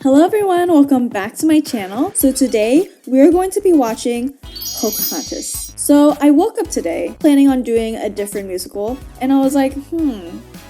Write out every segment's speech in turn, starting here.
Hello everyone, welcome back to my channel. So today we're going to be watching Pocahontas. So I woke up today planning on doing a different musical and I was like,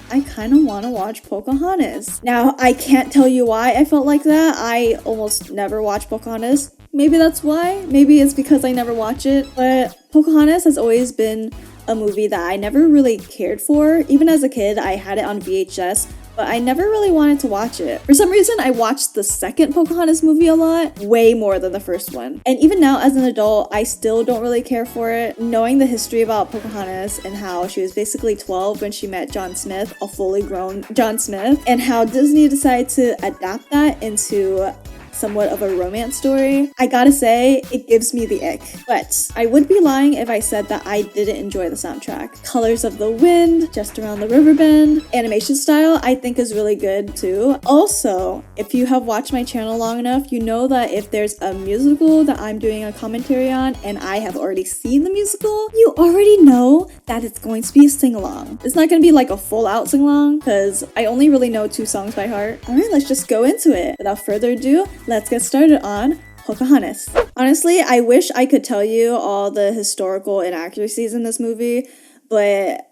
I kind of want to watch Pocahontas. Now I can't tell you why I felt like that. I almost never watch Pocahontas. Maybe that's why. Maybe it's because I never watch it. But Pocahontas has always been a movie that I never really cared for. Even as a kid, I had it on VHS, but I never really wanted to watch it. For some reason, I watched the second Pocahontas movie a lot, way more than the first one. And even now, as an adult, I still don't really care for it. Knowing the history about Pocahontas and how she was basically 12 when she met John Smith, a fully grown John Smith, and how Disney decided to adapt that into somewhat of a romance story, I gotta say, it gives me the ick. But I would be lying if I said that I didn't enjoy the soundtrack. Colors of the Wind, Just Around the Riverbend, animation style I think is really good too. Also, if you have watched my channel long enough, you know that if there's a musical that I'm doing a commentary on and I have already seen the musical, you already know that it's going to be a sing-along. It's not gonna be like a full-out sing-along because I only really know 2 songs by heart. Alright, let's just go into it. Without further ado, let's get started on Pocahontas. Honestly, I wish I could tell you all the historical inaccuracies in this movie, but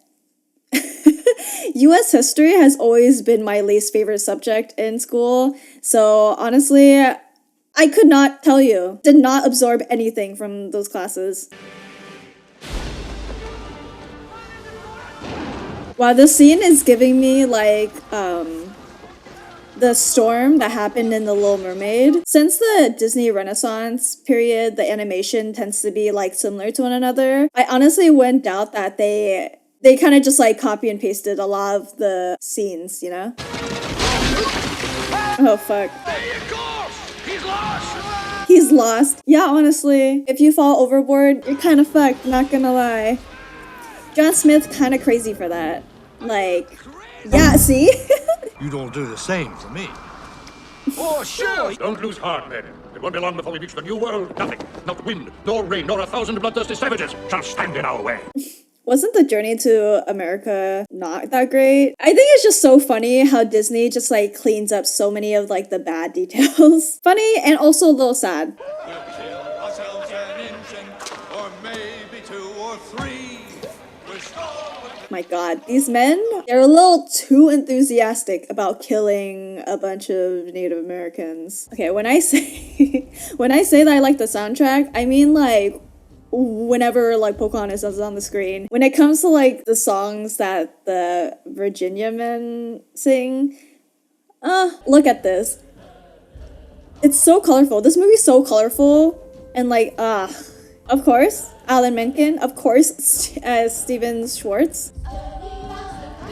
US history has always been my least favorite subject in school, so honestly, I could not tell you. Did not absorb anything from those classes. Wow, this scene is giving me like, the storm that happened in The Little Mermaid. Since the Disney Renaissance period, the animation tends to be like similar to one another. I honestly wouldn't doubt that they kind of just like copy and pasted a lot of the scenes, you know? Oh fuck. He's lost! He's lost. Yeah, honestly, if you fall overboard, you're kind of fucked, not gonna lie. John Smith's kind of crazy for that. Like, yeah, see? You don't do the same for me. Oh, sure! Don't lose heart, men. It won't be long before we reach the new world. Nothing, not wind, nor rain, nor 1,000 bloodthirsty savages shall stand in our way. Wasn't the journey to America not that great? I think it's just so funny how Disney just like cleans up so many of like the bad details. Funny and also a little sad. We'll kill ourselves an engine, or maybe 2 or 3. We're My god, these men, they're a little too enthusiastic about killing a bunch of Native Americans. Okay, when I say that I like the soundtrack, I mean like whenever like Pocahontas is on the screen. When it comes to like the songs that the Virginia men sing, look at this. It's so colorful. This movie's so colorful and like, of course, Alan Menken, of course, Steven Schwartz.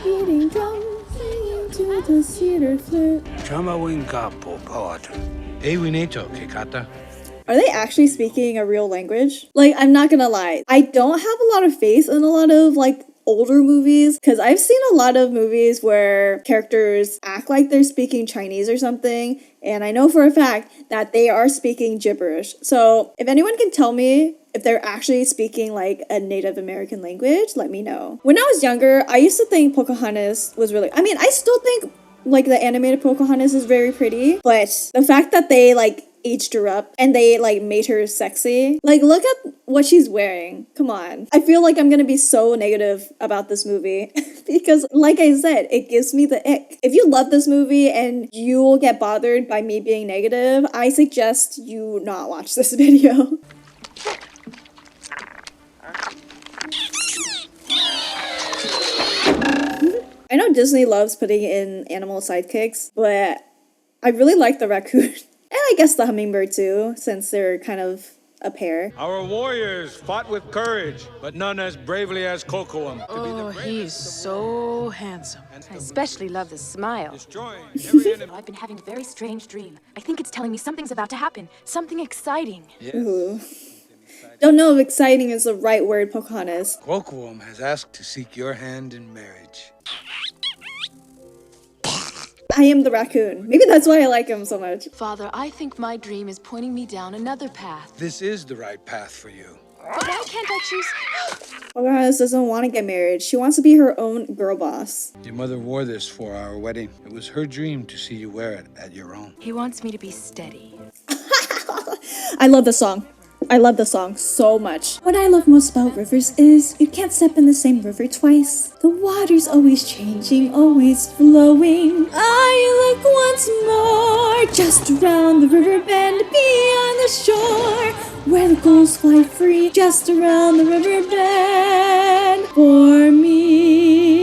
Beating drums, singing to the cedar flute. Are they actually speaking a real language? Like, I'm not gonna lie, I don't have a lot of faith in a lot of like older movies because I've seen a lot of movies where characters act like they're speaking Chinese or something, and I know for a fact that they are speaking gibberish. So if anyone can tell me if they're actually speaking like a Native American language, let me know. When I was younger, I used to think Pocahontas was really, I still think like the animated Pocahontas is very pretty, but the fact that they like aged her up and they like made her sexy, like look at what she's wearing. Come on. I feel like I'm gonna be so negative about this movie because like I said, it gives me the ick. If you love this movie and you will get bothered by me being negative, I suggest you not watch this video. I know Disney loves putting in animal sidekicks, but I really like the raccoon. And I guess the hummingbird too, since they're kind of a pair. Our warriors fought with courage, but none as bravely as Kocoum. Oh, he's so handsome. I especially love the smile. Destroying every enemy. I've been having a very strange dream. I think it's telling me something's about to happen. Something exciting. Ooh. Don't know if exciting is the right word, Pocahontas. Kocoum has asked to seek your hand in marriage. I am the raccoon. Maybe that's why I like him so much. Father, I think my dream is pointing me down another path. This is the right path for you. But why can't I choose? Pocahontas doesn't want to get married. She wants to be her own girl boss. Your mother wore this for our wedding. It was her dream to see you wear it at your own. He wants me to be steady. I love the song. I love the song so much. What I love most about rivers is you can't step in the same river twice. The water's always changing, always flowing. I look once more, just around the riverbend, beyond the shore, where the gulls fly free, just around the riverbend for me.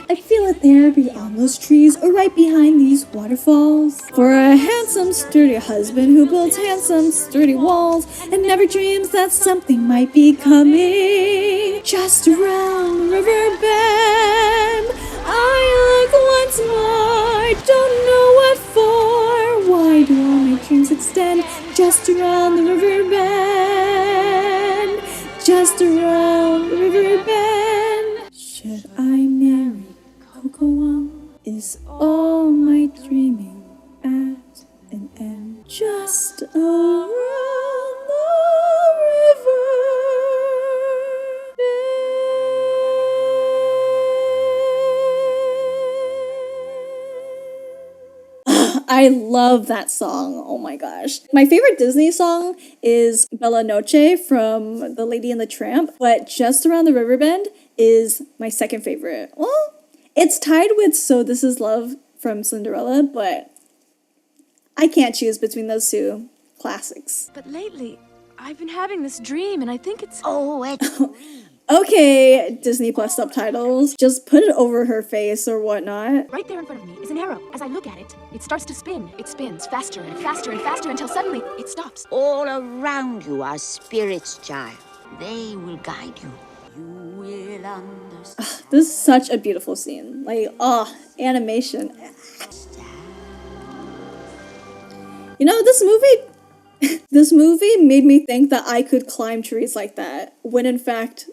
I feel it there beyond those trees, or right behind these waterfalls. For a handsome, sturdy husband who builds handsome, sturdy walls and never dreams that something might be coming. Just around the riverbend, I look once more, don't know what for. Why do all my dreams extend? Just around the riverbend, just around the riverbend. Should I marry Cocoa? Is all my dreaming at an end? Just around the river. I love that song. Oh my gosh. My favorite Disney song is Bella Noche from The Lady and the Tramp, but Just Around the Riverbend is my second favorite. Well, it's tied with So This Is Love from Cinderella, but I can't choose between those two classics. But lately, I've been having this dream, and I think it's. Oh, it's Okay, Disney Plus subtitles. Just put it over her face or whatnot. Right there in front of me is an arrow. As I look at it, it starts to spin. It spins faster and faster and faster until suddenly it stops. all around you are spirits, child. They will guide you. You will understand. This is such a beautiful scene. Like, animation. You know, this movie made me think that I could climb trees like that, when in fact,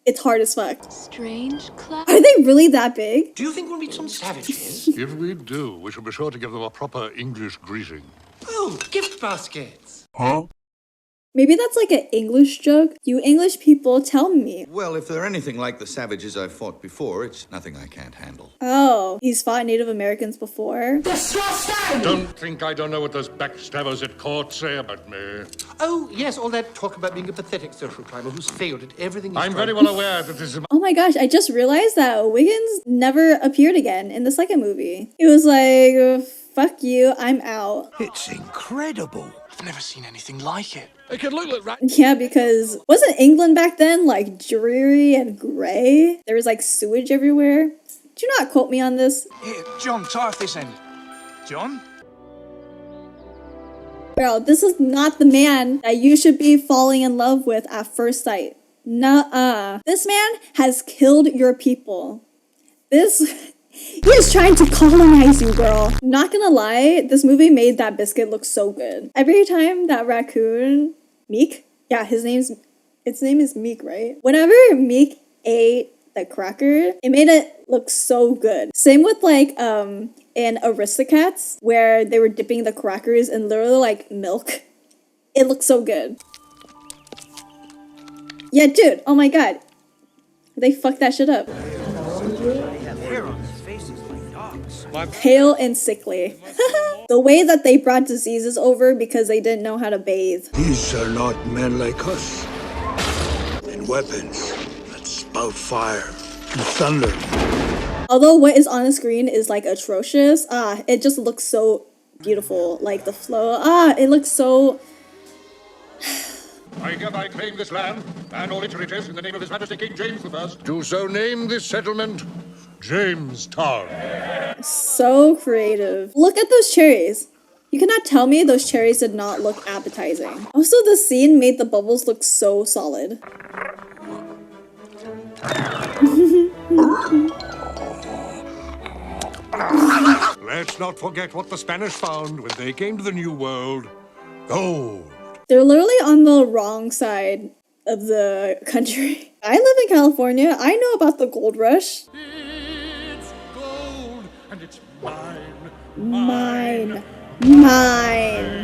it's hard as fuck. Strange cloud. Are they really that big? Do you think we'll meet some savages? If we do, we shall be sure to give them a proper English greeting. Oh, gift baskets. Maybe that's like an English joke. You English people, tell me. Well, if they're anything like the savages I've fought before, it's nothing I can't handle. Oh, he's fought Native Americans before. Don't think I don't know what those backstabbers at court say about me. Oh, yes, all that talk about being a pathetic social climber who's failed at everything he's I'm tried. very well aware that this is Oh my gosh, I just realized that Wiggins never appeared again in the second movie. He was like, fuck you, I'm out. It's incredible. I've never seen anything like it. It can look like Yeah, because wasn't England back then like dreary and gray? There was like sewage everywhere. Do not quote me on this. Here, John, tie off this end. John? Girl, this is not the man that you should be falling in love with at first sight. This man has killed your people. He is trying to colonize you, girl. Not gonna lie, this movie made that biscuit look so good. Every time that raccoon, Meek? Yeah, its name is Meek, right? Whenever Meek ate the cracker, it made it look so good. Same with like, in Aristocats, where they were dipping the crackers in literally like milk. It looked so good. Yeah, dude, oh my god. They fucked that shit up. Pale and sickly. The way that they brought diseases over because they didn't know how to bathe. These are not men like us. And weapons that spout fire and thunder. Although what is on the screen is like atrocious, it just looks so beautiful. Like the flow, it looks so... I hereby claim this land and all its riches in the name of His Majesty King James I. Do so name this settlement Jamestown. So creative. Look at those cherries. You cannot tell me those cherries did not look appetizing. Also, the scene made the bubbles look so solid. Let's not forget what the Spanish found when they came to the New World. Gold. They're literally on the wrong side of the country. I live in California. I know about the gold rush. It's gold and it's Mine.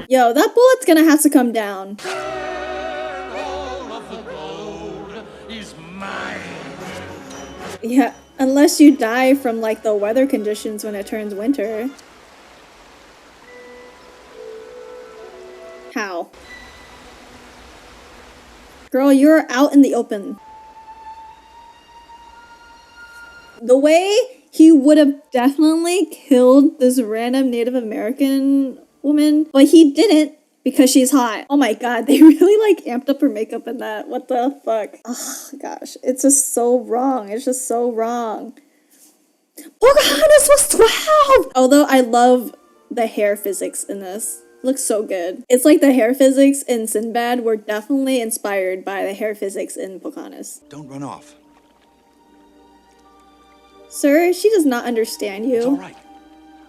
Yo, that bullet's gonna have to come down. all of the Yeah, unless you die from like the weather conditions when it turns winter. How? Girl, you're out in the open. The way he would have definitely killed this random Native American woman, but he didn't because she's hot. Oh my god, they really like amped up her makeup in that. What the fuck? Oh gosh, it's just so wrong. It's just so wrong. Pocahontas was 12! Although I love the hair physics in this. Looks so good. It's like the hair physics in Sinbad were definitely inspired by the hair physics in Pocahontas. Don't run off. Sir, she does not understand you. It's all right.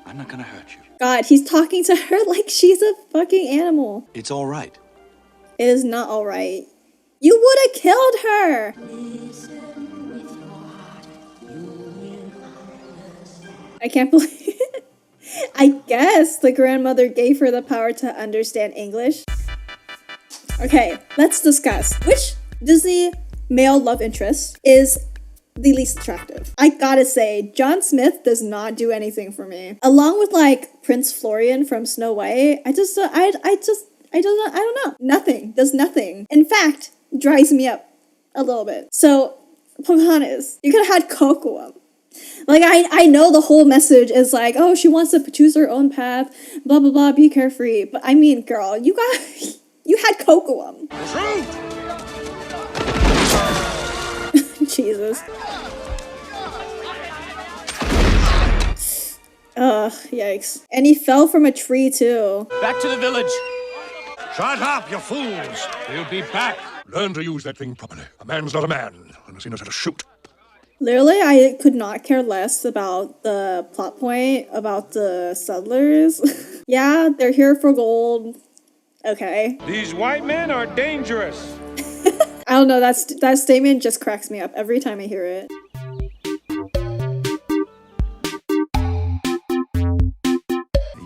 I'm not gonna hurt you. God, he's talking to her like she's a fucking animal. It's all right. It is not all right. You would have killed her. I can't believe it. I guess the grandmother gave her the power to understand English. Okay, let's discuss which Disney male love interest is the least attractive. I gotta say, John Smith does not do anything for me. Along with like Prince Florian from Snow White, I don't know. Nothing. Does nothing. In fact, dries me up a little bit. So, Pocahontas, you could have had Cocoa. Like, I know the whole message is like, oh, she wants to choose her own path, blah, blah, blah, be carefree. But I mean, girl, you had Cocoa. Jesus. Ugh, yikes. And he fell from a tree, too. Back to the village. Shut up, you fools. We'll be back. Learn to use that thing properly. A man's not a man unless he knows how to shoot. Literally, I could not care less about the plot point about the settlers. Yeah, they're here for gold. Okay. These white men are dangerous. I don't know, that statement just cracks me up every time I hear it.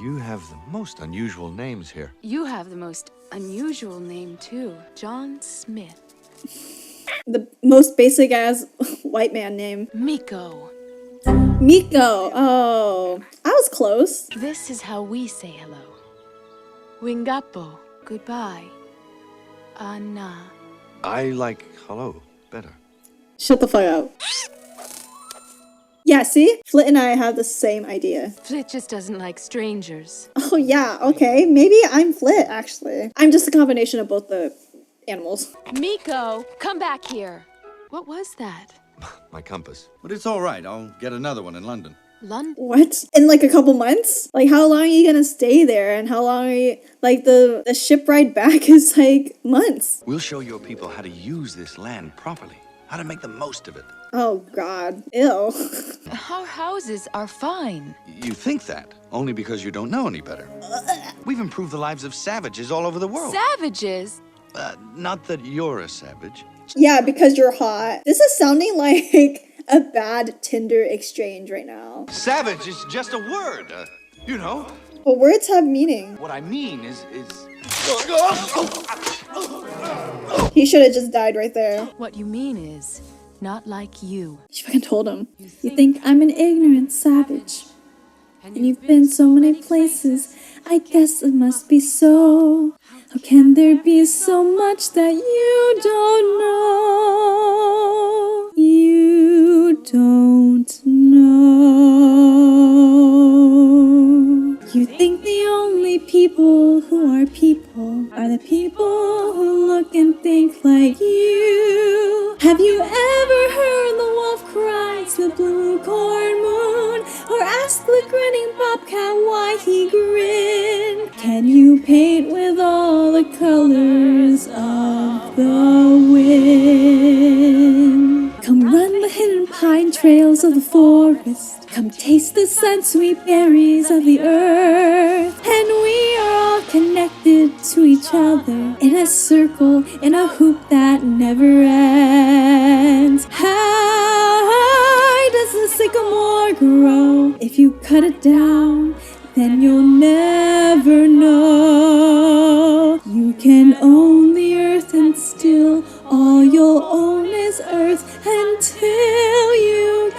You have the most unusual names here. You have the most unusual name, too. John Smith. The most basic ass white man name. Miko. Miko. Oh, I was close. This is how we say hello. Wingapo. Goodbye. Anna. I like hello better. Shut the fuck up. Yeah, see? Flit and I have the same idea. Flit just doesn't like strangers. Oh yeah, okay. Maybe I'm Flit, actually. I'm just a combination of both the animals. Miko, come back here. What was that? My compass. But it's all right. I'll get another one in London. London? What? In like a couple months? Like, how long are you gonna stay there? And how long are you... Like, the ship ride back is like months. We'll show your people how to use this land properly. How to make the most of it. Oh, God. Ew. Our houses are fine. You think that, only because you don't know any better. We've improved the lives of savages all over the world. Savages? Not that you're a savage. Yeah, because you're hot. This is sounding like a bad Tinder exchange right now. Savage is just a word, you know. But words have meaning. What I mean is... He should have just died right there. What you mean is, not like you. She fucking told him. You think I'm an ignorant savage. And you've been so many places. I guess it must be so. How can there be so much that you don't know? You don't know. You think the only people who are the people who look and think like you. Have you ever heard the wolf cry to the blue corn moon? Or ask the grinning bobcat why he grinned? Can you paint with all the colors of the wind? Come run the hidden pine trails of the forest. Come taste the sun-sweet berries of the earth. And we are all connected to each other in a circle, in a hoop that never ends. How high does the sycamore grow? If you cut it down, then you'll never know. You can own the earth and still all you'll own is earth until you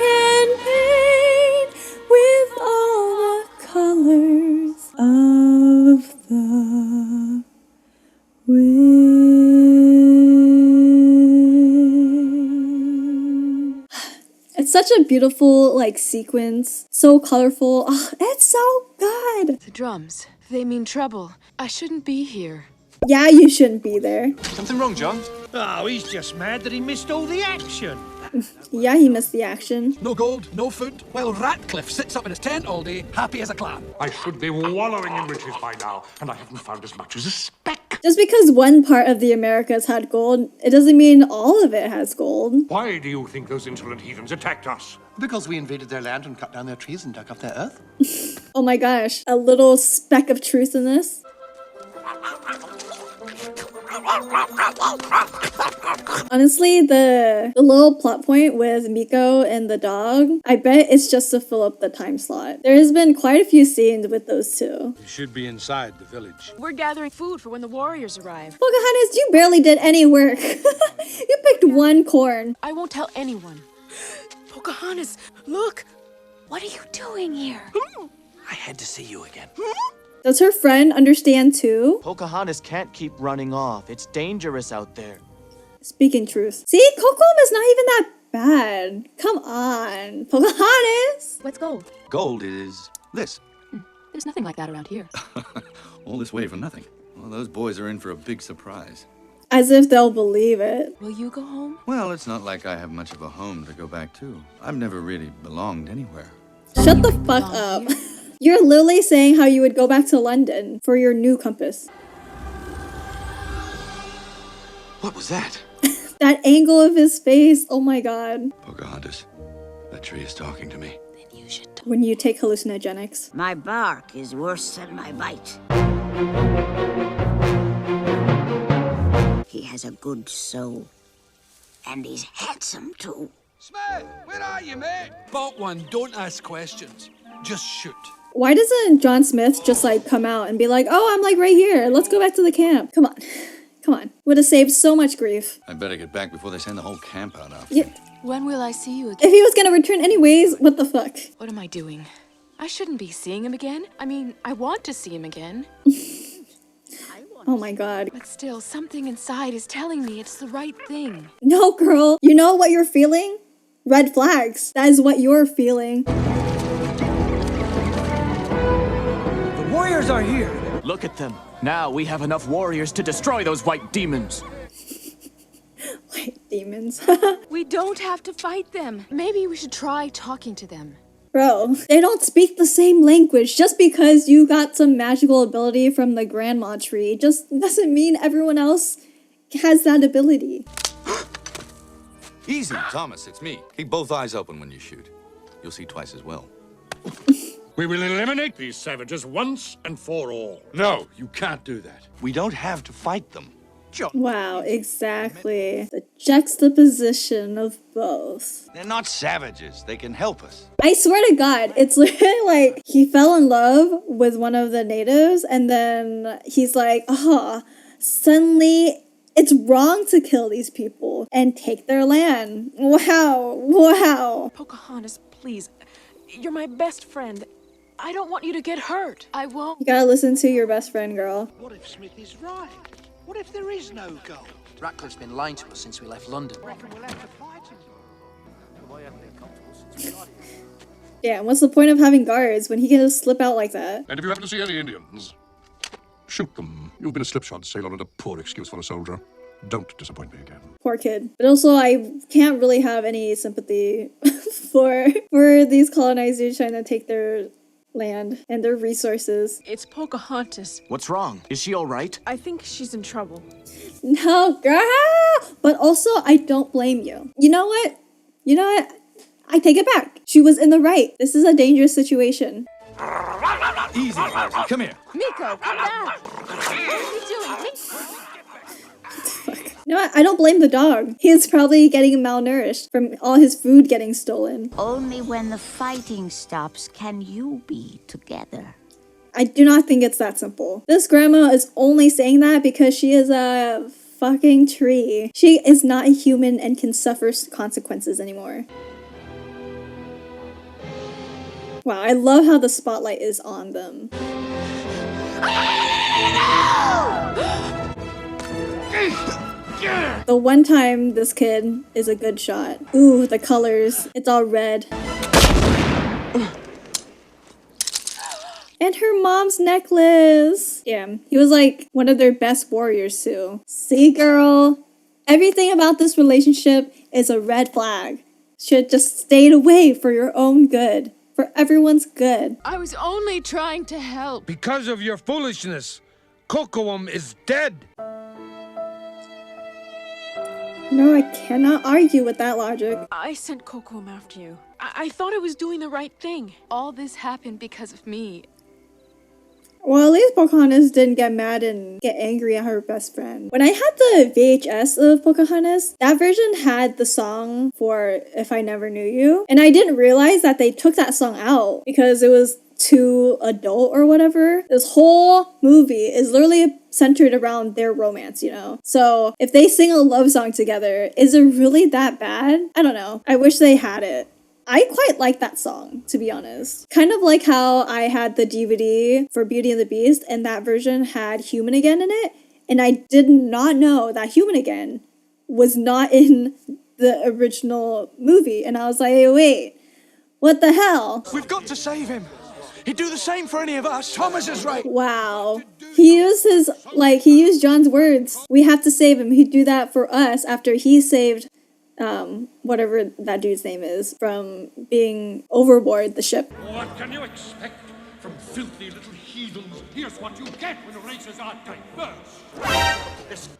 Such a beautiful like sequence. So colorful. Oh, it's so good. The drums, they mean trouble. I shouldn't be here. Yeah, you shouldn't be there. Something wrong, John? Oh, he's just mad that he missed all the action. Yeah, he missed the action. No gold, no food, while Ratcliffe sits up in his tent all day, happy as a clam. I should be wallowing in riches by now, and I haven't found as much as a speck. Just because one part of the Americas had gold, it doesn't mean all of it has gold. Why do you think those insolent heathens attacked us? Because we invaded their land and cut down their trees and dug up their earth. Oh my gosh, a little speck of truth in this. Honestly, the little plot point with Miko and the dog, I bet it's just to fill up the time slot. There has been quite a few scenes with those two. You should be inside the village. We're gathering food for when the warriors arrive. Pocahontas, you barely did any work. You picked one corn. I won't tell anyone. Pocahontas, look! What are you doing here? I had to see you again. Does her friend understand too? Pocahontas can't keep running off. It's dangerous out there. Speaking truth. See, Kokom is not even that bad. Come on, Pocahontas. What's gold? Gold is this. There's nothing like that around here. All this way for nothing. Well, those boys are in for a big surprise. As if they'll believe it. Will you go home? Well, it's not like I have much of a home to go back to. I've never really belonged anywhere. Shut the fuck up. You're literally saying how you would go back to London for your new compass. What was that? That angle of his face, oh my god. Pocahontas, that tree is talking to me. Then you should talk. When you take hallucinogenics. My bark is worse than my bite. He has a good soul. And he's handsome, too. Smith, where are you, mate? Bolt one, don't ask questions. Just shoot. Why doesn't John Smith just like come out and be like, oh, I'm like right here. Let's go back to the camp. Come on. Come on. Would have saved so much grief. I better get back before they send the whole camp out after Yeah. me. When will I see you again? If he was gonna return anyways, what the fuck? What am I doing? I shouldn't be seeing him again. I mean, I want to see him again. Oh my god. But still, something inside is telling me it's the right thing. No, girl. You know what you're feeling? Red flags. That is what you're feeling. The warriors are here. Look at them. Now we have enough warriors to destroy those white demons. White demons. We don't have to fight them. Maybe we should try talking to them. Bro, they don't speak the same language. Just because you got some magical ability from the grandma tree just doesn't mean everyone else has that ability. Easy, Thomas, it's me. Keep both eyes open when you shoot. You'll see twice as well. We will eliminate these savages once and for all. No, you can't do that. We don't have to fight them. Wow, exactly. The juxtaposition of both. They're not savages. They can help us. I swear to God, it's literally like he fell in love with one of the natives and then he's like, suddenly it's wrong to kill these people and take their land. Wow, wow. Pocahontas, please. You're my best friend. I don't want you to get hurt. I won't. You gotta listen to your best friend, girl. What if Smith is right? What if there is no gold? Ratcliffe's been lying to us since we left London. Reckon we'll have to fight him. Yeah, what's the point of having guards when he can just slip out like that? And if you happen to see any Indians, shoot them. You've been a slipshod sailor and a poor excuse for a soldier. Don't disappoint me again. Poor kid. But also, I can't really have any sympathy for these colonizers trying to take their land and their resources. It's Pocahontas. What's wrong? Is she all right? I think she's in trouble. No, girl! But also, I don't blame you. You know what? I take it back. She was in the right. This is a dangerous situation. Easy, Rosie. Come here. Miko, come back! What are you doing? You know what? I don't blame the dog. He's probably getting malnourished from all his food getting stolen. Only when the fighting stops can you be together. I do not think it's that simple. This grandma is only saying that because she is a fucking tree. She is not a human and can suffer consequences anymore. Wow, I love how the spotlight is on them. Yeah, the one time this kid is a good shot. Ooh, the colors. It's all red. And her mom's necklace. Yeah, he was like one of their best warriors too. See, girl? Everything about this relationship is a red flag. Should just stayed away for your own good. For everyone's good. I was only trying to help. Because of your foolishness, Cocoam is dead. No, I cannot argue with that logic. I sent Cocoam after you. I thought I was doing the right thing. All this happened because of me. Well, at least Pocahontas didn't get mad and get angry at her best friend. When I had the VHS of Pocahontas, that version had the song for If I Never Knew You. And I didn't realize that they took that song out because it was too adult or whatever. This whole movie is literally centered around their romance, you know? So if they sing a love song together, is it really that bad? I don't know. I wish they had it. I quite like that song, to be honest. Kind of like how I had the DVD for Beauty and the Beast, and that version had Human Again in it, and I did not know that Human Again was not in the original movie, and I was like, wait, what the hell? We've got to save him. He'd do the same for any of us. Thomas is right. Wow. He used John's words. We have to save him. He'd do that for us after he saved whatever that dude's name is, from being overboard the ship. What can you expect from filthy little heathens? Here's what you get when races are diverse.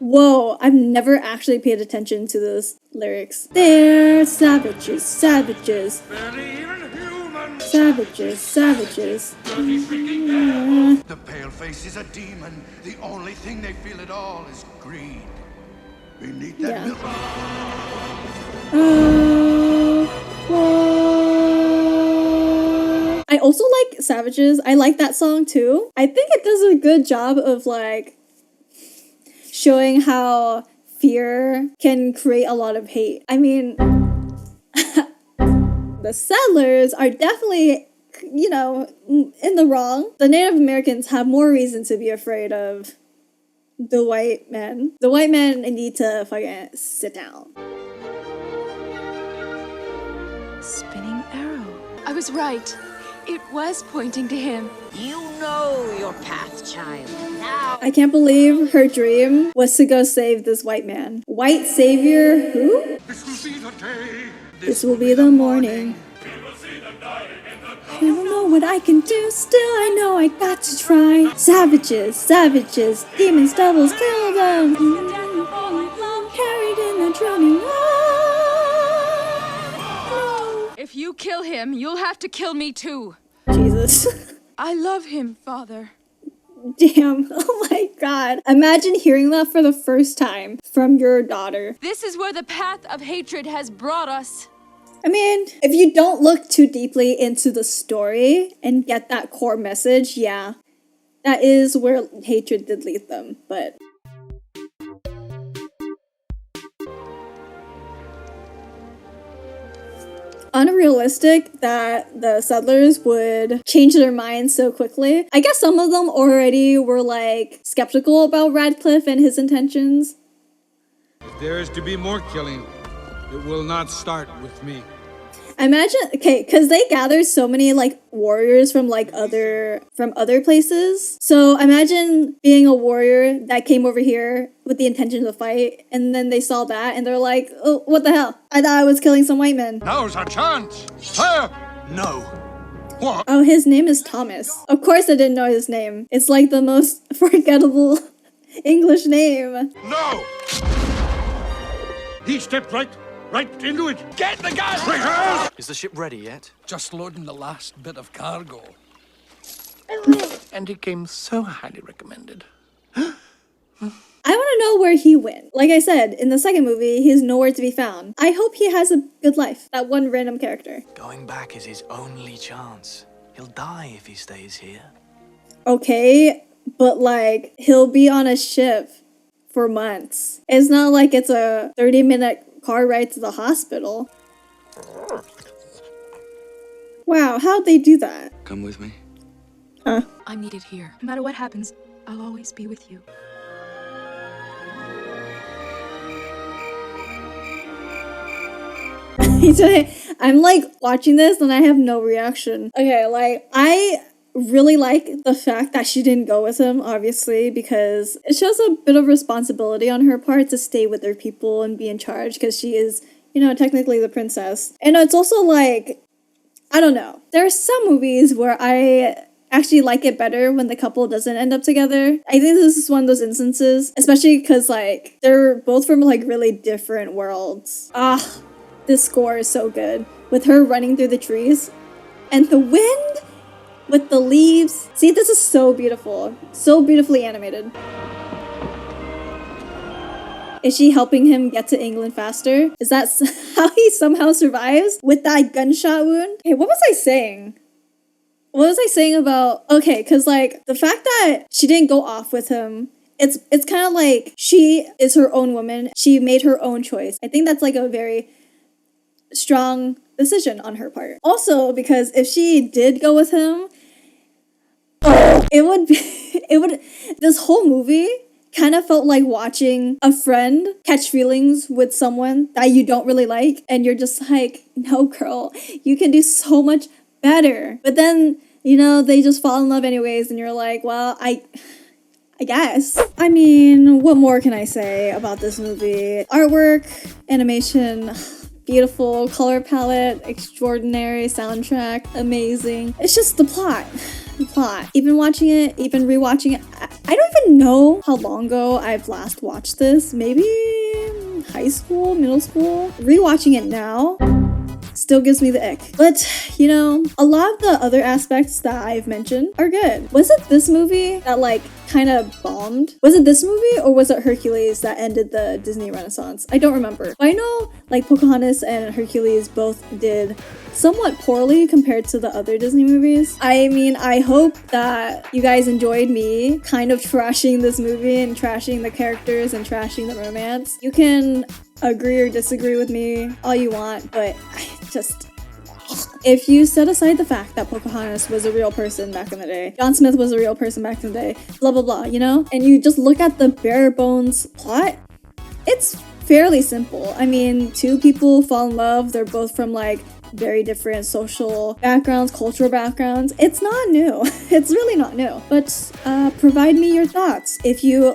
Whoa, I've never actually paid attention to those lyrics. They're savages, savages. Savages, savages. The paleface is a demon. The only thing they feel at all is greed. Beneath that milk. I also like Savages. I like that song too. I think it does a good job of like showing how fear can create a lot of hate. I mean, the settlers are definitely, you know, in the wrong. The Native Americans have more reason to be afraid of the white men. The white men need to fucking sit down. Spinning arrow. I was right. It was pointing to him. You know your path, child. Now. I can't believe her dream was to go save this white man. White savior who? This will be the day. This will be the morning. I don't know what I can do, still I know I got to try. Savages, savages, demons, devils, kill them. Carried in the drowning water. If you kill him, you'll have to kill me too. Jesus. I love him, Father. Damn, oh my god. Imagine hearing that for the first time from your daughter. This is where the path of hatred has brought us. I mean, if you don't look too deeply into the story and get that core message, yeah, that is where hatred did lead them, but... Unrealistic that the settlers would change their minds so quickly. I guess some of them already were like skeptical about Radcliffe and his intentions. If there is to be more killing, it will not start with me. Imagine, okay, because they gathered so many like warriors from like other places. So imagine being a warrior that came over here with the intention to fight, and then they saw that and they're like, oh, what the hell? I thought I was killing some white men. Now's our chance. Fire! No. What? Oh, his name is Thomas. Of course I didn't know his name. It's like the most forgettable English name. No! He stepped right into it. Get the gun! Traitors! Is the ship ready yet? Just loading the last bit of cargo. And he came so highly recommended. I want to know where he went. Like I said, in the second movie, he's nowhere to be found. I hope he has a good life. That one random character. Going back is his only chance. He'll die if he stays here. Okay, but like, he'll be on a ship for months. It's not like it's a 30-minute car ride to the hospital. Wow, how'd they do that? Come with me. Huh? I'm needed here. No matter what happens, I'll always be with you. I'm like watching this and I have no reaction. Okay, like I really like the fact that she didn't go with him, obviously, because it shows a bit of responsibility on her part to stay with her people and be in charge, because she is, you know, technically the princess. And it's also like, I don't know. There are some movies where I actually like it better when the couple doesn't end up together. I think this is one of those instances, especially because like they're both from like really different worlds. Ah, this score is so good. With her running through the trees and the wind with the leaves. See, this is so beautiful. So beautifully animated. Is she helping him get to England faster? Is that how he somehow survives with that gunshot wound? Hey, what was I saying? What was I saying about... Okay, because like the fact that she didn't go off with him, it's kind of like she is her own woman. She made her own choice. I think that's like a very strong decision on her part. Also, because if she did go with him, this whole movie kind of felt like watching a friend catch feelings with someone that you don't really like, and you're just like, no girl, you can do so much better. But then, you know, they just fall in love anyways, and you're like, well, I guess. I mean, what more can I say about this movie? Artwork, animation, beautiful, color palette, extraordinary, soundtrack, amazing. It's just the plot. Even watching it, even rewatching it, I don't even know how long ago I've last watched this. Maybe high school, middle school. Rewatching it now still gives me the ick. But, you know, a lot of the other aspects that I've mentioned are good. Was it this movie that like kind of bombed? Was it this movie or was it Hercules that ended the Disney Renaissance? I don't remember. But I know like Pocahontas and Hercules both did somewhat poorly compared to the other Disney movies. I mean, I hope that you guys enjoyed me kind of trashing this movie and trashing the characters and trashing the romance. You can agree or disagree with me all you want, but if you set aside the fact that Pocahontas was a real person back in the day, John Smith was a real person back in the day, blah blah blah, you know, and you just look at the bare bones plot, it's fairly simple. I mean, two people fall in love, they're both from like very different social backgrounds, cultural backgrounds. It's not new. It's really not new. But provide me your thoughts. If you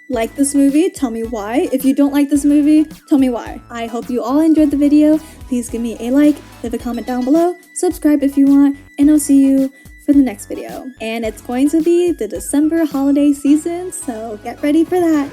like this movie, tell me why. If you don't like this movie, tell me why. I hope you all enjoyed the video. Please give me a like, leave a comment down below, subscribe if you want, and I'll see you for the next video. And it's going to be the December holiday season, so get ready for that.